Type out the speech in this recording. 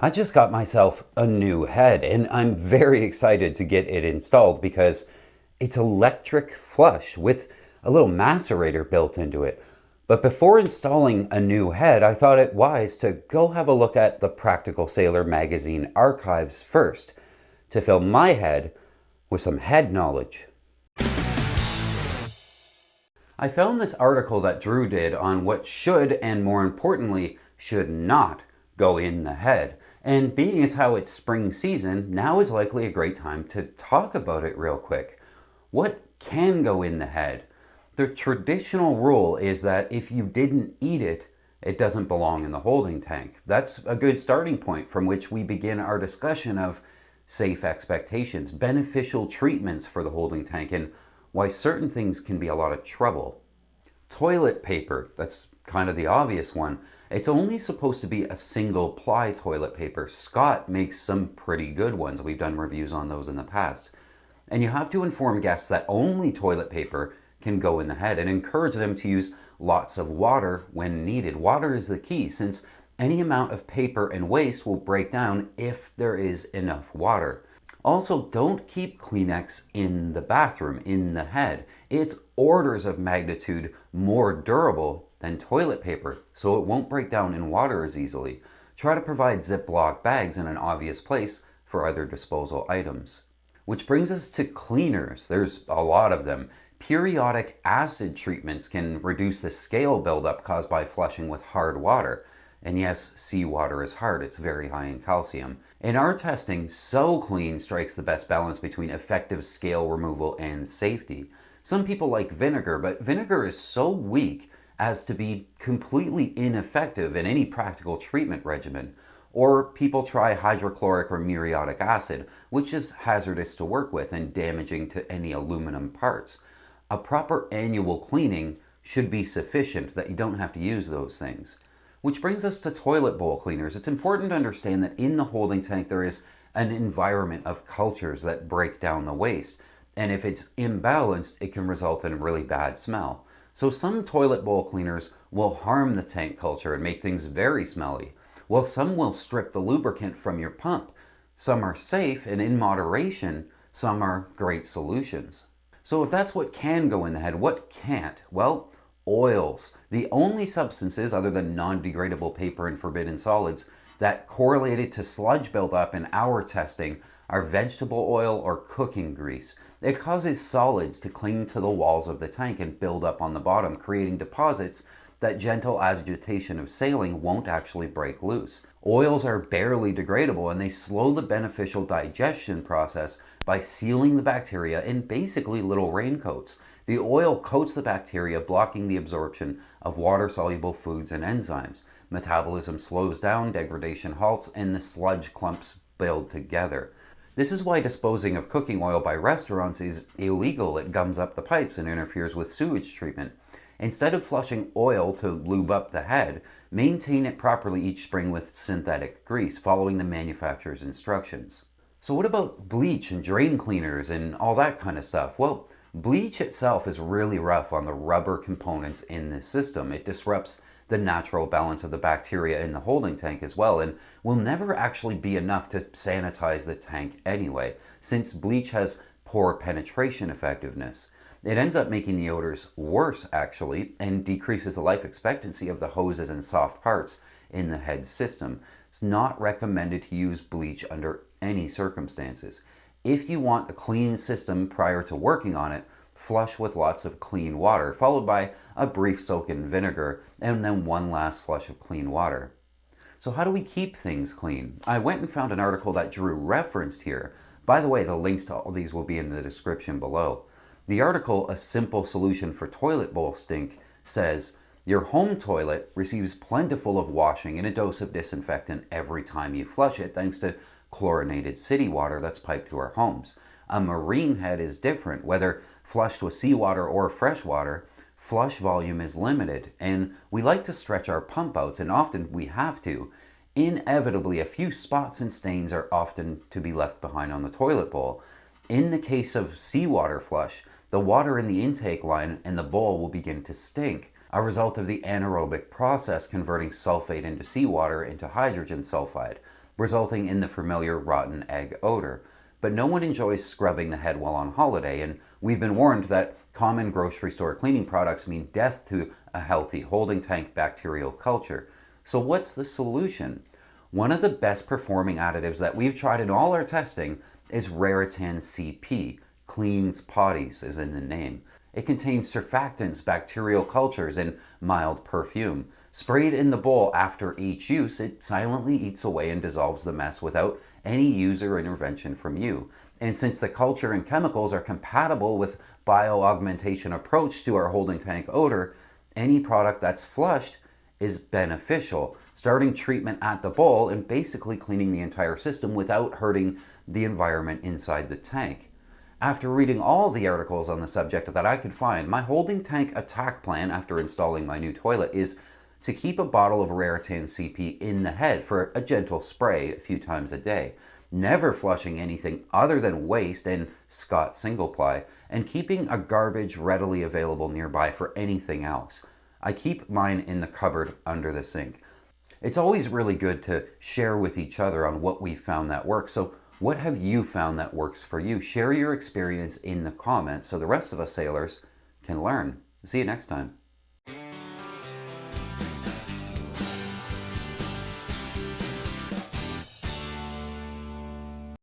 I just got myself a new head and I'm very excited to get it installed because it's electric flush with a little macerator built into it. But before installing a new head, I thought it wise to go have a look at the Practical Sailor magazine archives first to fill my head with some head knowledge. I found this article that Drew did on what should and more importantly should not go in the head. And being as how it's spring season, now is likely a great time to talk about it real quick. What can go in the head? The traditional rule is that if you didn't eat it, it doesn't belong in the holding tank. That's a good starting point from which we begin our discussion of safe expectations, beneficial treatments for the holding tank, and why certain things can be a lot of trouble. Toilet paper, that's kind of the obvious one. It's only supposed to be a single ply toilet paper. Scott makes some pretty good ones. We've done reviews on those in the past. And you have to inform guests that only toilet paper can go in the head and encourage them to use lots of water when needed. Water is the key since any amount of paper and waste will break down if there is enough water. Also, don't keep Kleenex in the bathroom, in the head. It's orders of magnitude more durable than toilet paper, so it won't break down in water as easily. Try to provide Ziploc bags in an obvious place for other disposal items. Which brings us to cleaners. There's a lot of them. Periodic acid treatments can reduce the scale buildup caused by flushing with hard water. And yes, seawater is hard, it's very high in calcium. In our testing, So Clean strikes the best balance between effective scale removal and safety. Some people like vinegar, but vinegar is so weak as to be completely ineffective in any practical treatment regimen. Or people try hydrochloric or muriatic acid, which is hazardous to work with and damaging to any aluminum parts. A proper annual cleaning should be sufficient that you don't have to use those things. Which brings us to toilet bowl cleaners. It's important to understand that in the holding tank there is an environment of cultures that break down the waste. And if it's imbalanced, it can result in a really bad smell. So some toilet bowl cleaners will harm the tank culture and make things very smelly. While some will strip the lubricant from your pump. Some are safe and in moderation, some are great solutions. So if that's what can go in the head, what can't? Well, oils. The only substances other than non-degradable paper and forbidden solids that correlated to sludge buildup in our testing are vegetable oil or cooking grease. It causes solids to cling to the walls of the tank and build up on the bottom, creating deposits that gentle agitation of sailing won't actually break loose. Oils are barely degradable and they slow the beneficial digestion process by sealing the bacteria in basically little raincoats. The oil coats the bacteria, blocking the absorption of water-soluble foods and enzymes. Metabolism slows down, degradation halts, and the sludge clumps build together. This is why disposing of cooking oil by restaurants is illegal. It gums up the pipes and interferes with sewage treatment. Instead of flushing oil to lube up the head, maintain it properly each spring with synthetic grease, following the manufacturer's instructions. So what about bleach and drain cleaners and all that kind of stuff? Well, bleach itself is really rough on the rubber components in this system. It disrupts the natural balance of the bacteria in the holding tank as well, and will never actually be enough to sanitize the tank anyway, since bleach has poor penetration effectiveness. It ends up making the odors worse actually, and decreases the life expectancy of the hoses and soft parts in the head system. It's not recommended to use bleach under any circumstances. If you want a clean system prior to working on it, flush with lots of clean water, followed by a brief soak in vinegar, and then one last flush of clean water. So how do we keep things clean? I went and found an article that Drew referenced here. By the way, the links to all these will be in the description below. The article, A Simple Solution for Toilet Bowl Stink, says, your home toilet receives plentiful of washing and a dose of disinfectant every time you flush it, thanks to chlorinated city water that's piped to our homes. A marine head is different. Whether flushed with seawater or fresh water, flush volume is limited, and we like to stretch our pump outs, and often we have to. Inevitably, a few spots and stains are often to be left behind on the toilet bowl. In the case of seawater flush, the water in the intake line and the bowl will begin to stink, a result of the anaerobic process converting sulfate into seawater into hydrogen sulfide. resulting in the familiar rotten egg odor. But no one enjoys scrubbing the head while on holiday, and we've been warned that common grocery store cleaning products mean death to a healthy holding tank bacterial culture. So what's the solution? One of the best performing additives that we've tried in all our testing is Raritan CP, cleans potties is in the name. It contains surfactants, bacterial cultures, and mild perfume. Sprayed in the bowl after each use, it silently eats away and dissolves the mess without any user intervention from you. And since the culture and chemicals are compatible with bioaugmentation approach to our holding tank odor, any product that's flushed is beneficial, starting treatment at the bowl and basically cleaning the entire system without hurting the environment inside the tank. After reading all the articles on the subject that I could find, my holding tank attack plan after installing my new toilet is to keep a bottle of Raritan CP in the head for a gentle spray a few times a day, never flushing anything other than waste and Scott single ply, and keeping a garbage readily available nearby for anything else. I keep mine in the cupboard under the sink. It's always really good to share with each other on what we found that works. So what have you found that works for you? Share your experience in the comments so the rest of us sailors can learn. See you next time.